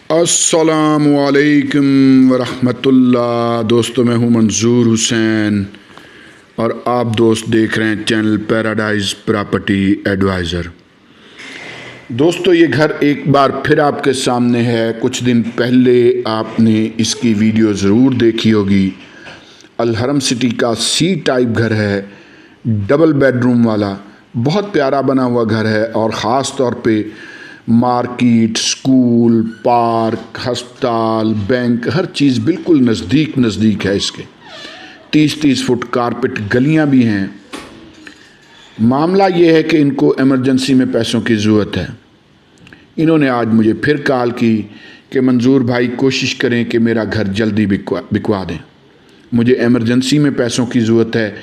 अस्सलामुअलैकुम वरहमतुल्लाह। दोस्तों, मैं हूं मंजूर हुसैन और आप दोस्त देख रहे हैं चैनल पैराडाइज प्रॉपर्टी एडवाइज़र। दोस्तों, ये घर एक बार फिर आपके सामने है। कुछ दिन पहले आपने इसकी वीडियो ज़रूर देखी होगी। अलहरम सिटी का सी टाइप घर है, डबल बेडरूम वाला, बहुत प्यारा बना हुआ घर है और ख़ास तौर पे मार्केट, स्कूल, पार्क, अस्पताल, बैंक, हर चीज़ बिल्कुल नज़दीक है इसके। 30-30 फुट कारपेट गलियां भी हैं। मामला ये है कि इनको इमरजेंसी में पैसों की ज़रूरत है। इन्होंने आज मुझे फिर कॉल की कि मंजूर भाई, कोशिश करें कि मेरा घर जल्दी बिकवा दें, मुझे इमरजेंसी में पैसों की ज़रूरत है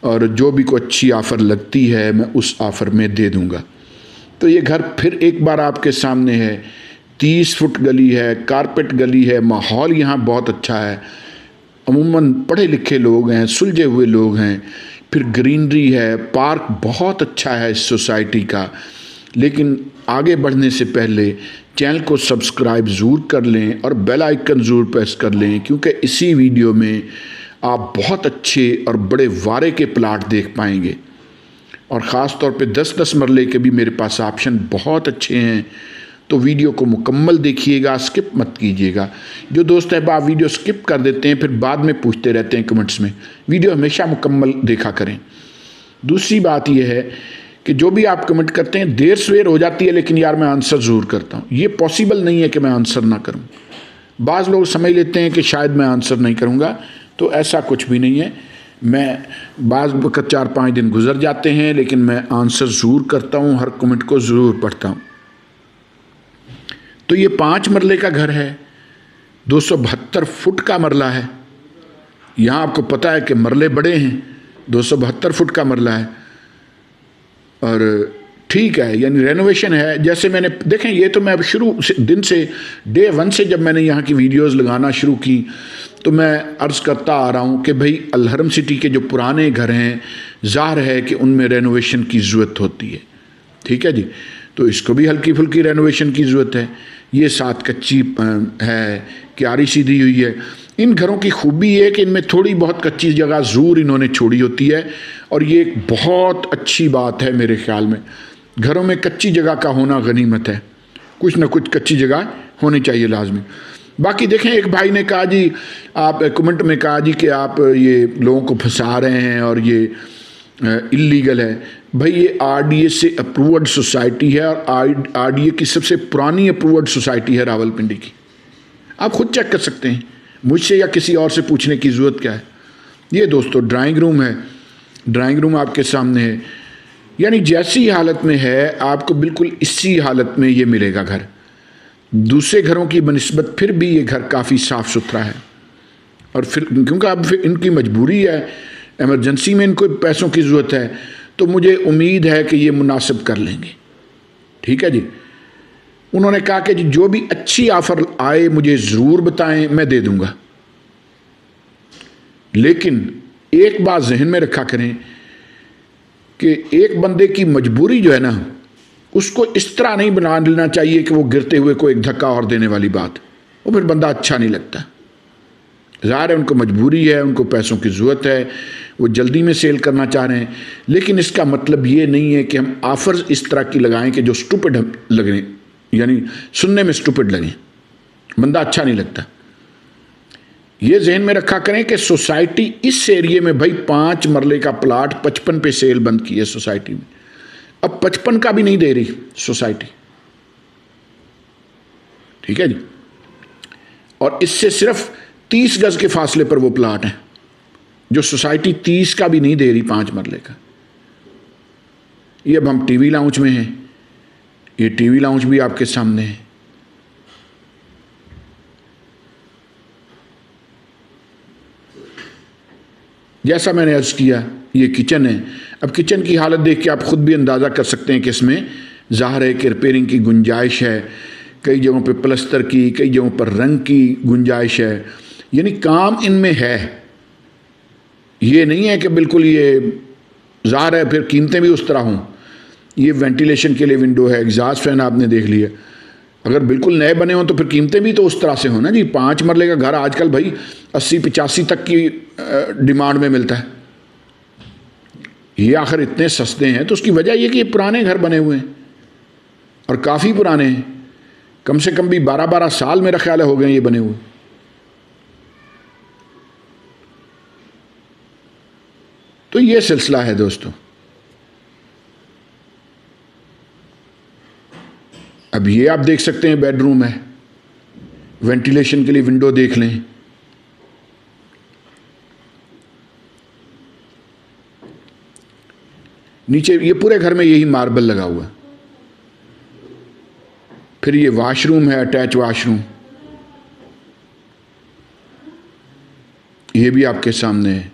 और जो भी कोई अच्छी ऑफ़र लगती है मैं उस ऑफ़र में दे दूँगा। तो ये घर फिर एक बार आपके सामने है। 30 फुट गली है, कारपेट गली है, माहौल यहाँ बहुत अच्छा है। अमूमन पढ़े लिखे लोग हैं, सुलझे हुए लोग हैं, फिर ग्रीनरी है, पार्क बहुत अच्छा है इस सोसाइटी का। लेकिन आगे बढ़ने से पहले चैनल को सब्सक्राइब ज़रूर कर लें और बेल आइकन ज़रूर प्रेस कर लें, क्योंकि इसी वीडियो में आप बहुत अच्छे और बड़े वारे के प्लाट देख पाएंगे और ख़ास तौर पे 10-10 मरले के भी मेरे पास ऑप्शन बहुत अच्छे हैं। तो वीडियो को मुकम्मल देखिएगा, स्किप मत कीजिएगा। जो दोस्त है आप वीडियो स्किप कर देते हैं, फिर बाद में पूछते रहते हैं कमेंट्स में, वीडियो हमेशा मुकम्मल देखा करें। दूसरी बात यह है कि जो भी आप कमेंट करते हैं देर सवेर हो जाती है, लेकिन यार मैं आंसर ज़रूर करता हूँ। ये पॉसिबल नहीं है कि मैं आंसर ना करूँ। बाज़ लोग समझ लेते हैं कि शायद मैं आंसर नहीं करूँगा, तो ऐसा कुछ भी नहीं है। मैं बाज़ वक़्त 4-5 दिन गुजर जाते हैं, लेकिन मैं आंसर ज़रूर करता हूँ, हर कमेंट को ज़रूर पढ़ता हूँ। तो ये 5 मरले का घर है, 272 फुट का मरला है। यहाँ आपको पता है कि मरले बड़े हैं, 272 फुट का मरला है और ठीक है, यानी रेनोवेशन है। जैसे मैंने देखें, ये तो मैं अब शुरू दिन से डे 1 से जब मैंने यहाँ की वीडियोस लगाना शुरू की तो मैं अर्ज़ करता आ रहा हूँ कि भाई अलहरम सिटी के जो पुराने घर हैं, ज़ाहिर है कि उनमें रेनोवेशन की ज़रूरत होती है। ठीक है जी, तो इसको भी हल्की फुल्की रेनोवेशन की ज़रूरत है। ये साथ कच्ची है, क्यारी सीधी हुई है। इन घरों की खूबी है कि इनमें थोड़ी बहुत कच्ची जगह ज़रूर इन्होंने छोड़ी होती है और ये एक बहुत अच्छी बात है मेरे ख़्याल में। घरों में कच्ची जगह का होना गनीमत है, कुछ ना कुछ कच्ची जगह होनी चाहिए लाजमी। बाकी देखें, एक भाई ने कहा जी, आप कमेंट में कहा जी कि आप ये लोगों को फंसा रहे हैं और ये इल्लीगल है। भाई ये आरडीए से अप्रूव्ड सोसाइटी है और आरडीए की सबसे पुरानी अप्रूव्ड सोसाइटी है रावलपिंडी की। आप खुद चेक कर सकते हैं, मुझसे या किसी और से पूछने की ज़रूरत क्या है। ये दोस्तों ड्राइंग रूम है, ड्राइंग रूम आपके सामने है। यानी जैसी हालत में है आपको बिल्कुल इसी हालत में ये मिलेगा घर। दूसरे घरों की बनिस्बत फिर भी ये घर काफ़ी साफ़ सुथरा है और फिर क्योंकि अब फिर इनकी मजबूरी है, इमरजेंसी में इनको पैसों की ज़रूरत है, तो मुझे उम्मीद है कि ये मुनासिब कर लेंगे। ठीक है जी। उन्होंने कहा कि जी जो भी अच्छी ऑफ़र आए मुझे ज़रूर बताएं, मैं दे दूंगा। लेकिन एक बात जहन में रखा करें कि एक बंदे की मजबूरी जो है ना, उसको इस तरह नहीं बना लेना चाहिए कि वो गिरते हुए को एक धक्का और देने वाली बात, वो फिर बंदा अच्छा नहीं लगता। ज़ाहिर है उनको मजबूरी है, उनको पैसों की ज़रूरत है, वो जल्दी में सेल करना चाह रहे हैं। लेकिन इसका मतलब ये नहीं है कि हम ऑफ़र्स इस तरह की लगाएं कि जो स्टूपिड लगें, यानी सुनने में स्टूपिड लगें, बंदा अच्छा नहीं लगता। ये जहन में रखा करें कि सोसाइटी इस एरिए में भाई 5 मरले का प्लाट 55 पे सेल बंद की है सोसाइटी में। अब 55 का भी नहीं दे रही सोसाइटी। ठीक है जी। और इससे सिर्फ 30 गज के फासले पर वो प्लाट है जो सोसाइटी 30 का भी नहीं दे रही 5 मरले का। ये अब हम टीवी लाउंज में हैं, ये टीवी लाउंज भी आपके सामने है। जैसा मैंने अर्ज किया, ये किचन है। अब किचन की हालत देख के आप खुद भी अंदाज़ा कर सकते हैं कि इसमें ज़ाहिर है कि रिपेयरिंग की गुंजाइश है। कई जगहों पे प्लस्तर की, कई जगहों पर रंग की गुंजाइश है, यानी काम इनमें है। ये नहीं है कि बिल्कुल ये ज़ाहिर है फिर कीमतें भी उस तरह हों। ये वेंटिलेशन के लिए विंडो है, एग्जॉस्ट फैन आपने देख लिया। अगर बिल्कुल नए बने हों तो फिर कीमतें भी तो उस तरह से हो ना जी। 5 मरले का घर आजकल भाई 80-85 तक की डिमांड में मिलता है। ये आखिर इतने सस्ते हैं तो उसकी वजह यह कि ये पुराने घर बने हुए हैं और काफ़ी पुराने हैं, कम से कम भी 12-12 साल मेरा ख्याल है हो गए ये बने हुए। तो ये सिलसिला है दोस्तों। अब ये आप देख सकते हैं बेडरूम है, वेंटिलेशन के लिए विंडो देख लें। नीचे ये पूरे घर में यही मार्बल लगा हुआ है। फिर ये वॉशरूम है, अटैच वॉशरूम, ये भी आपके सामने है।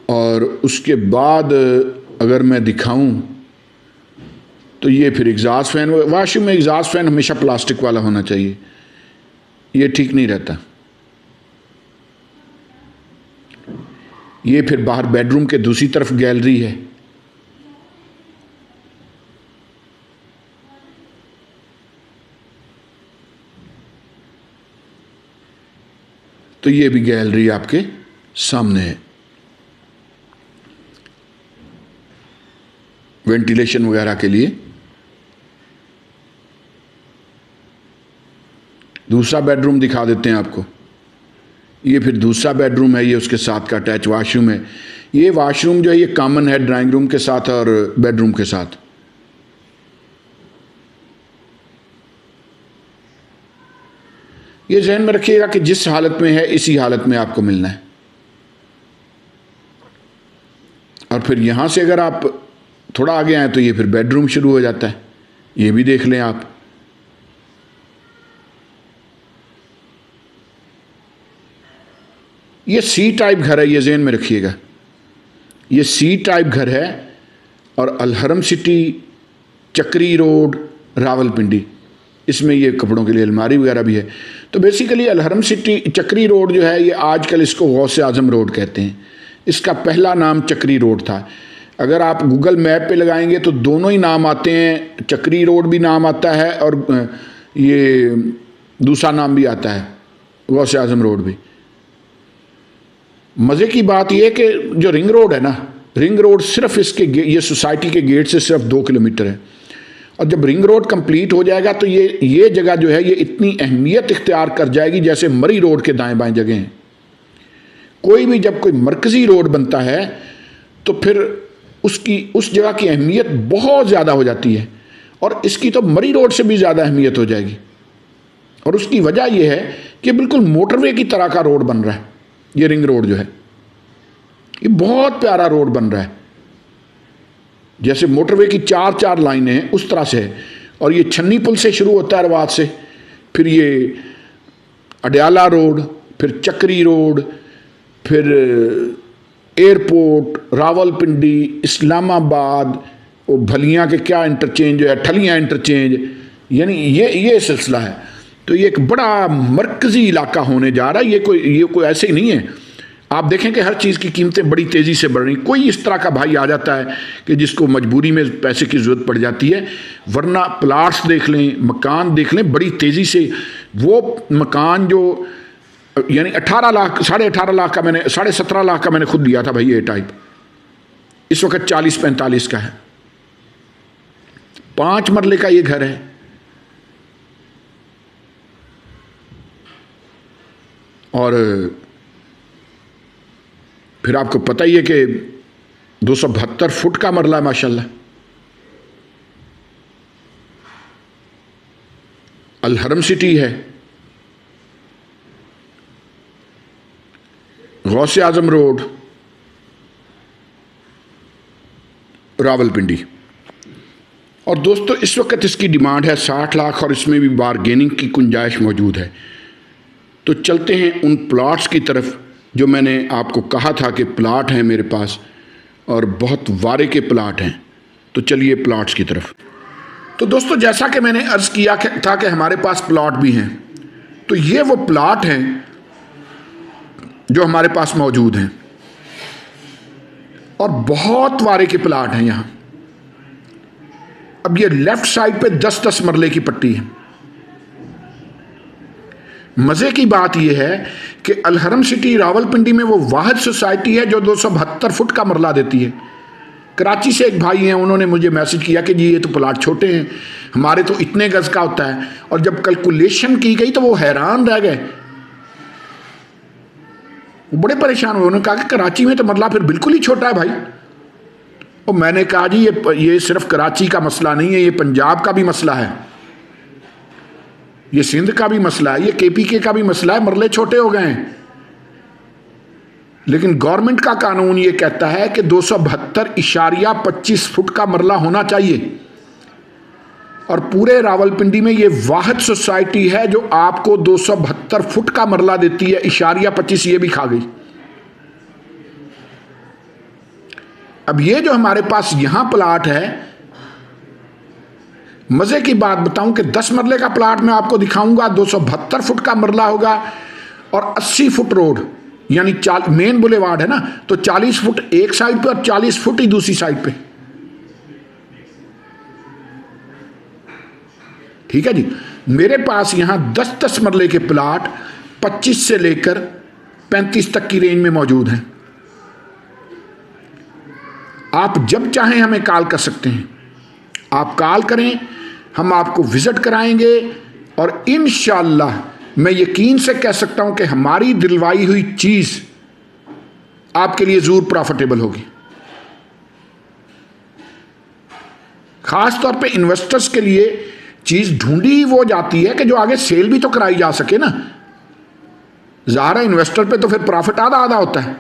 और उसके बाद अगर मैं दिखाऊं तो ये फिर एग्जॉस्ट फैन, वॉशरूम में एग्जॉस्ट फैन हमेशा प्लास्टिक वाला होना चाहिए, ये ठीक नहीं रहता। ये फिर बाहर बेडरूम के दूसरी तरफ गैलरी है। तो ये भी गैलरी आपके सामने है, वेंटिलेशन वगैरह के लिए। दूसरा बेडरूम दिखा देते हैं आपको। ये फिर दूसरा बेडरूम है, ये उसके साथ का अटैच वॉशरूम है। ये वॉशरूम जो है ये कॉमन है ड्राइंग रूम के साथ और बेडरूम के साथ। ये ज़हन में रखिएगा कि जिस हालत में है इसी हालत में आपको मिलना है। और फिर यहां से अगर आप थोड़ा आगे आए तो ये फिर बेडरूम शुरू हो जाता है, ये भी देख लें आप। ये सी टाइप घर है, ये ज़हन में रखिएगा, ये सी टाइप घर है। और अलहरम सिटी, चक्री रोड, रावलपिंडी, इसमें ये कपड़ों के लिए अलमारी वगैरह भी है। तो बेसिकली अलहरम सिटी, चक्री रोड जो है ये आजकल इसको गौसे आजम रोड कहते हैं। इसका पहला नाम चक्री रोड था। अगर आप गूगल मैप पे लगाएंगे तो दोनों ही नाम आते हैं, चक्री रोड भी नाम आता है और ये दूसरा नाम भी आता है, गौसे आजम रोड भी। मज़े की बात यह है कि जो रिंग रोड है ना, रिंग रोड सिर्फ इसके ये सोसाइटी के गेट से सिर्फ 2 किलोमीटर है। और जब रिंग रोड कंप्लीट हो जाएगा तो ये जगह जो है ये इतनी अहमियत इख्तियार कर जाएगी जैसे मरी रोड के दाएं बाएं जगह हैं। कोई भी जब कोई मरकज़ी रोड बनता है तो फिर उस जगह की अहमियत बहुत ज़्यादा हो जाती है, और इसकी तो मरी रोड से भी ज़्यादा अहमियत हो जाएगी। और उसकी वजह यह है कि बिल्कुल मोटरवे की तरह का रोड बन रहा है। ये रिंग रोड जो है ये बहुत प्यारा रोड बन रहा है, जैसे मोटरवे की 4-4 लाइनें हैं उस तरह से है। और ये छन्नी पुल से शुरू होता है रवात से, फिर ये अडयाला रोड, फिर चक्री रोड, फिर एयरपोर्ट, रावलपिंडी, इस्लामाबाद, वो भलियाँ के क्या इंटरचेंज है, ठलियाँ इंटरचेंज, यानी ये सिलसिला है। तो ये एक बड़ा मरकज़ी इलाका होने जा रहा है। ये कोई ऐसे ही नहीं है। आप देखें कि हर चीज़ की कीमतें बड़ी तेज़ी से बढ़ रही। कोई इस तरह का भाई आ जाता है कि जिसको मजबूरी में पैसे की ज़रूरत पड़ जाती है, वरना प्लाट्स देख लें, मकान देख लें, बड़ी तेज़ी से वो मकान जो यानी 18 लाख, 18.5 लाख का मैंने, 17.5 लाख का मैंने खुद लिया था भाई ये टाइप, इस वक्त 40-45 का है। 5 मरले का ये घर है। और फिर आपको पता ही है कि 272 फुट का मरला है माशाल्लाह। अलहरम सिटी है, गौसे आजम रोड, रावलपिंडी। और दोस्तों इस वक्त इसकी डिमांड है 60 लाख और इसमें भी बारगेनिंग की गुंजाइश मौजूद है। तो चलते हैं उन प्लाट्स की तरफ जो मैंने आपको कहा था कि प्लाट हैं मेरे पास और बहुत वारे के प्लाट हैं। तो चलिए प्लाट्स की तरफ। तो दोस्तों जैसा कि मैंने अर्ज़ किया था कि हमारे पास प्लाट भी हैं, तो ये वो प्लाट हैं जो हमारे पास मौजूद हैं। और बहुत वारे के प्लाट हैं यहां। अब ये लेफ्ट साइड पे 10-10 मरले की पट्टी है। मजे की बात यह है कि अलहरम सिटी रावलपिंडी में वो वाहिद सोसाइटी है जो 272 फुट का मरला देती है। कराची से एक भाई हैं, उन्होंने मुझे मैसेज किया कि जी ये तो प्लाट छोटे हैं, हमारे तो इतने गज का होता है। और जब कैलकुलेशन की गई तो वो हैरान रह गए, वो बड़े परेशान हुए। उन्होंने कहा कि कराची में तो मरला फिर बिल्कुल ही छोटा है भाई। और मैंने कहा जी ये सिर्फ कराची का मसला नहीं है, ये पंजाब का भी मसला है, ये सिंध का भी मसला है, ये केपीके का भी मसला है, मरले छोटे हो गए हैं। लेकिन गवर्नमेंट का कानून ये कहता है कि 272.25 फुट का मरला होना चाहिए। और पूरे रावलपिंडी में ये वाहिद सोसाइटी है जो आपको 272 फुट का मरला देती है, इशारिया 25 ये भी खा गई। अब ये जो हमारे पास यहां प्लाट है, मजे की बात बताऊं कि 10 मरले का प्लाट मैं आपको दिखाऊंगा, 272 फुट का मरला होगा और 80 फुट रोड, यानी मेन बुलेवार्ड है ना, तो 40 फुट एक साइड पे और 40 फुट ही दूसरी साइड पे। ठीक है जी। मेरे पास यहां 10-10 मरले के प्लाट 25 से लेकर 35 तक की रेंज में मौजूद हैं। आप जब चाहें हमें कॉल कर सकते हैं, आप कॉल करें, हम आपको विजिट कराएंगे और इंशाअल्लाह मैं यकीन से कह सकता हूं कि हमारी दिलवाई हुई चीज आपके लिए जरूर प्रॉफिटेबल होगी। खास तौर पे इन्वेस्टर्स के लिए चीज ढूंढी वो जाती है कि जो आगे सेल भी तो कराई जा सके ना। ज़ाहिर इन्वेस्टर पे तो फिर प्रॉफिट आधा आधा होता है।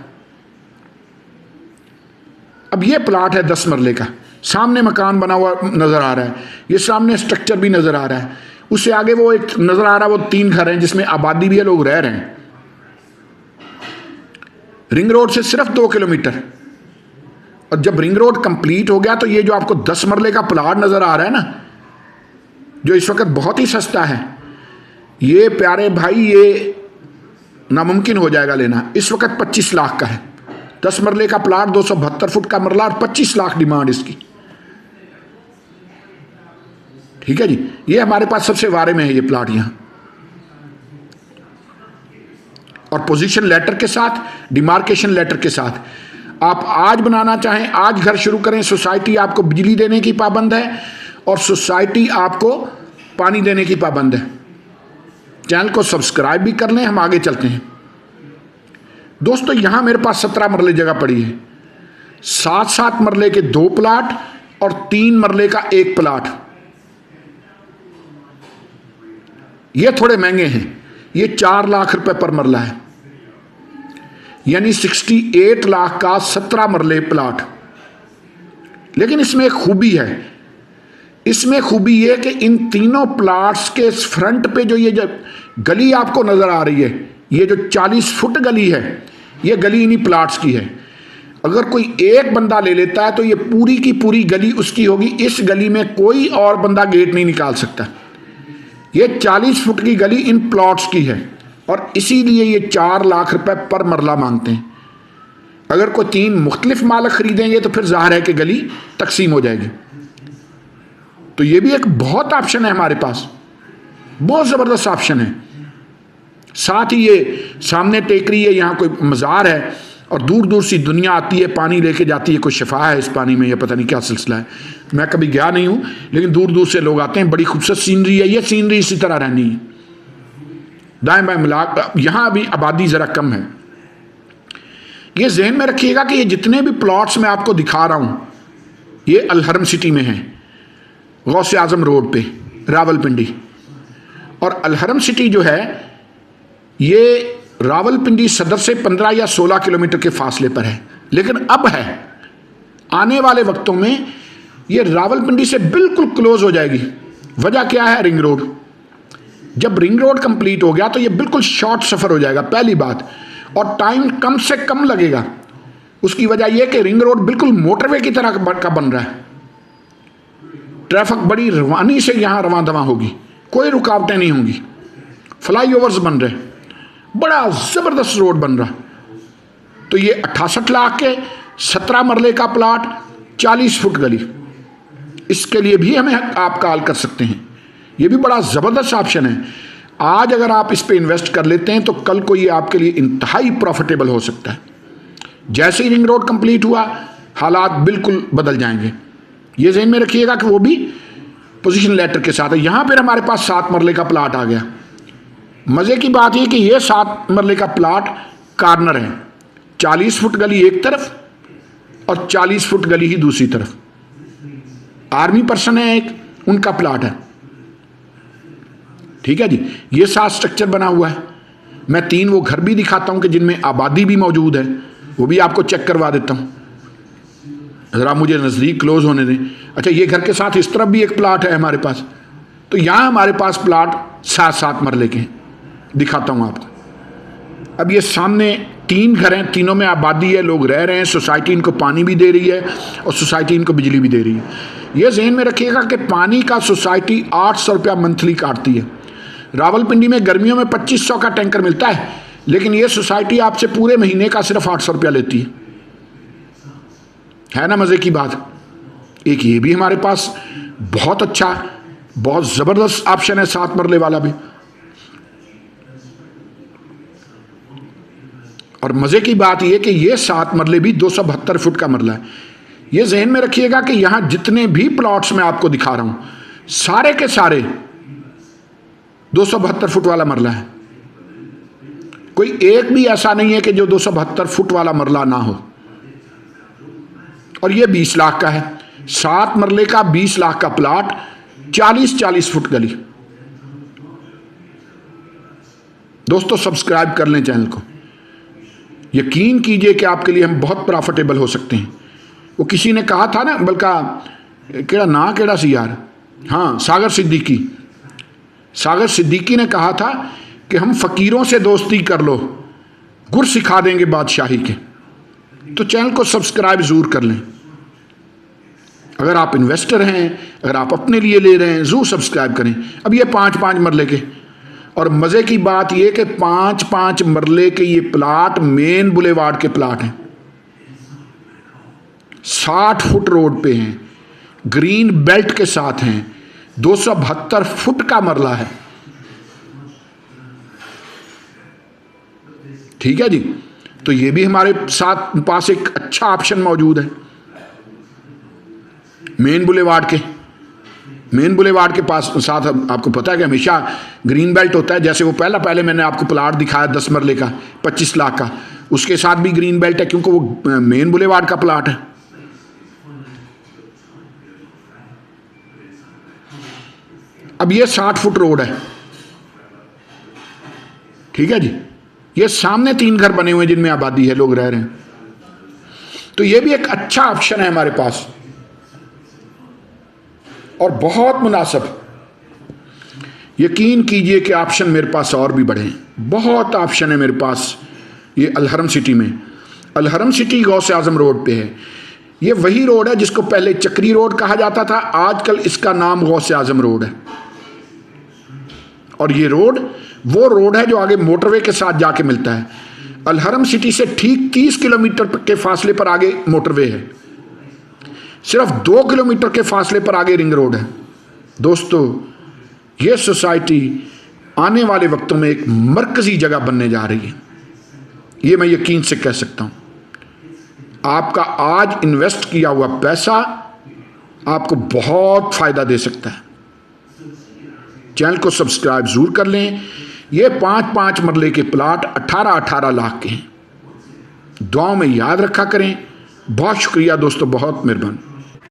अब ये प्लाट है 10 मरले का, सामने मकान बना हुआ नजर आ रहा है, ये सामने स्ट्रक्चर भी नजर आ रहा है, उससे आगे वो एक नजर आ रहा है, वो 3 घर हैं जिसमें आबादी भी है, लोग रह रहे हैं। रिंग रोड से सिर्फ 2 किलोमीटर। और जब रिंग रोड कंप्लीट हो गया तो ये जो आपको 10 मरले का प्लाट नजर आ रहा है ना, जो इस वक्त बहुत ही सस्ता है, ये प्यारे भाई ये नामुमकिन हो जाएगा लेना। इस वक्त 25 लाख का है 10 मरले का प्लाट, 272 फुट का मरला और 25 लाख डिमांड इसकी। ठीक है जी। ये हमारे पास सबसे वारे में है ये प्लाट यहां, और पोजीशन लेटर के साथ, डिमार्केशन लेटर के साथ। आप आज बनाना चाहें आज घर शुरू करें। सोसाइटी आपको बिजली देने की पाबंद है और सोसाइटी आपको पानी देने की पाबंद है। चैनल को सब्सक्राइब भी कर लें, हम आगे चलते हैं। दोस्तों यहां मेरे पास 17 मरले जगह पड़ी है, 7-7 मरले के 2 प्लाट और 3 मरले का 1 प्लाट। ये थोड़े महंगे हैं, ये 4 लाख रुपए पर मरला है, यानी 68 लाख का 17 मरले प्लाट। लेकिन इसमें एक खूबी है, इसमें खूबी यह कि इन तीनों प्लाट्स के फ्रंट पे जो ये गली आपको नजर आ रही है, ये जो 40 फुट गली है, ये गली इन्हीं प्लाट्स की है। अगर कोई एक बंदा ले लेता है तो ये पूरी की पूरी गली उसकी होगी। इस गली में कोई और बंदा गेट नहीं निकाल सकता। ये 40 फुट की गली इन प्लॉट्स की है और इसीलिए ये 4 लाख रुपए पर मरला मांगते हैं। अगर कोई 3 मुख्तलिफ मालिक खरीदेंगे तो फिर जाहिर है कि गली तकसीम हो जाएगी। तो ये भी एक बहुत ऑप्शन है हमारे पास, बहुत ज़बरदस्त ऑप्शन है। साथ ही ये सामने टेकरी है, यहाँ कोई मज़ार है और दूर दूर से दुनिया आती है, पानी लेके जाती है। कोई शिफा है इस पानी में, या पता नहीं क्या सिलसिला है, मैं कभी गया नहीं हूँ, लेकिन दूर दूर से लोग आते हैं। बड़ी खूबसूरत सीनरी है, ये सीनरी इसी तरह रहनी है। दाएं बाएं मिला, यहाँ अभी आबादी ज़रा कम है। ये जहन में रखिएगा कि ये जितने भी प्लॉट्स मैं आपको दिखा रहा हूँ ये अलहरम सिटी में हैं, गौसे आजम रोड पे रावलपिंडी। और अलहरम सिटी जो है ये रावलपिंडी सदर से 15 या 16 किलोमीटर के फासले पर है, लेकिन अब है आने वाले वक्तों में ये रावलपिंडी से बिल्कुल क्लोज हो जाएगी। वजह क्या है? Ring road. जब रिंग रोड कंप्लीट हो गया तो ये बिल्कुल शॉर्ट सफ़र हो जाएगा, पहली बात, और टाइम कम से कम लगेगा। उसकी वजह यह कि रिंग रोड बिल्कुल मोटरवे की तरह का बन रहा है। ट्रैफिक बड़ी रवानी से यहाँ रवां दवां होगी, कोई रुकावटें नहीं होंगी। फ्लाईओवर्स बन रहे, बड़ा ज़बरदस्त रोड बन रहा। तो ये 68 लाख के 17 मरले का प्लाट, 40 फुट गली, इसके लिए भी हमें आप कॉल कर सकते हैं। ये भी बड़ा ज़बरदस्त ऑप्शन है। आज अगर आप इस पे इन्वेस्ट कर लेते हैं तो कल को ये आपके लिए इंतहाई प्रॉफिटेबल हो सकता है। जैसे ही रिंग रोड कंप्लीट हुआ, हालात बिल्कुल बदल जाएंगे। ये ज़हन में रखिएगा कि वो भी पोजीशन लेटर के साथ है। यहाँ पर हमारे पास 7 मरले का प्लाट आ गया। मज़े की बात यह कि ये 7 मरले का प्लाट कॉर्नर है, 40 फुट गली एक तरफ और 40 फुट गली ही दूसरी तरफ। आर्मी पर्सन है एक, उनका प्लाट है। ठीक है जी, ये 7 स्ट्रक्चर बना हुआ है। मैं 3 वो घर भी दिखाता हूं कि जिनमें आबादी भी मौजूद है, वो भी आपको चेक करवा देता हूं। ज़रा मुझे नज़दीक क्लोज होने दें। अच्छा, ये घर के साथ इस तरफ भी एक प्लाट है हमारे पास। तो यहाँ हमारे पास प्लाट 7-7 मरले के हैं, दिखाता हूँ आपको। अब ये सामने 3 घर हैं, तीनों में आबादी है, लोग रह रहे हैं। सोसाइटी इनको पानी भी दे रही है और सोसाइटी इनको बिजली भी दे रही है। ये ज़हन में रखिएगा कि पानी का सोसाइटी 800 रुपया मंथली काटती है। रावलपिंडी में गर्मियों में 2500 का टैंकर मिलता है, लेकिन ये सोसाइटी आपसे पूरे महीने का सिर्फ 800 रुपया लेती है ना मज़े की बात। एक ये भी हमारे पास बहुत अच्छा, बहुत ज़बरदस्त ऑप्शन है 7 मरले वाला भी। और मज़े की बात यह कि ये 7 मरले भी 272 फुट का मरला है। ये जहन में रखिएगा कि यहां जितने भी प्लॉट्स मैं आपको दिखा रहा हूं, सारे के सारे 272 फुट वाला मरला है। कोई एक भी ऐसा नहीं है कि जो 272 फुट वाला मरला ना हो। और ये 20 लाख का है, 7 मरले का 20 लाख का प्लाट, 40-40 फुट गली। दोस्तों सब्सक्राइब कर लें चैनल को। यकीन कीजिए कि आपके लिए हम बहुत प्रॉफिटेबल हो सकते हैं। वो किसी ने कहा था ना, बल्कि केड़ा ना केड़ा सी यार, हाँ, सागर सिद्दीकी ने कहा था कि हम फकीरों से दोस्ती कर लो, गुर सिखा देंगे बादशाही के। तो चैनल को सब्सक्राइब ज़रूर कर लें। अगर आप इन्वेस्टर हैं, अगर आप अपने लिए ले रहे हैं, ज़रूर सब्सक्राइब करें। अब ये 5-5 मरले के, और मज़े की बात ये कि 5-5 मरले के ये प्लाट मेन बुलेवार्ड के प्लाट हैं, 60 फुट रोड पे हैं, ग्रीन बेल्ट के साथ हैं, 272 फुट का मरला है। ठीक है जी, तो ये भी हमारे साथ पास एक अच्छा ऑप्शन मौजूद है मेन बुलेवार्ड के पास साथ। आपको पता है कि हमेशा ग्रीन बेल्ट होता है। जैसे वो पहले मैंने आपको प्लाट दिखाया 10 मरले का 25 लाख का, उसके साथ भी ग्रीन बेल्ट है क्योंकि वो मेन बुलेवार्ड का प्लाट है। अब ये 60 फुट रोड है। ठीक है जी, ये सामने 3 घर बने हुए हैं जिनमें आबादी है, लोग रह रहे हैं। तो ये भी एक अच्छा ऑप्शन है हमारे पास और बहुत मुनासिब। यकीन कीजिए कि ऑप्शन मेरे पास और भी बढ़े हैं, बहुत ऑप्शन है मेरे पास। ये अलहरम सिटी में, अलहरम सिटी गौसे आजम रोड पे है। ये वही रोड है जिसको पहले चक्री रोड कहा जाता था, आजकल इसका नाम गौसे आजम रोड है। और ये रोड वो रोड है जो आगे मोटरवे के साथ जाके मिलता है। अलहरम सिटी से ठीक 30 किलोमीटर के फासले पर आगे मोटरवे है, सिर्फ 2 किलोमीटर के फासले पर आगे रिंग रोड है। दोस्तों ये सोसाइटी आने वाले वक्तों में एक मरकजी जगह बनने जा रही है, ये मैं यकीन से कह सकता हूं। आपका आज इन्वेस्ट किया हुआ पैसा आपको बहुत फायदा दे सकता है। चैनल को सब्सक्राइब जरूर कर लें। ये 5-5 मरले के प्लाट 18-18 लाख के हैं। दुआओं में याद रखा करें। बहुत शुक्रिया दोस्तों, बहुत मेहरबानी।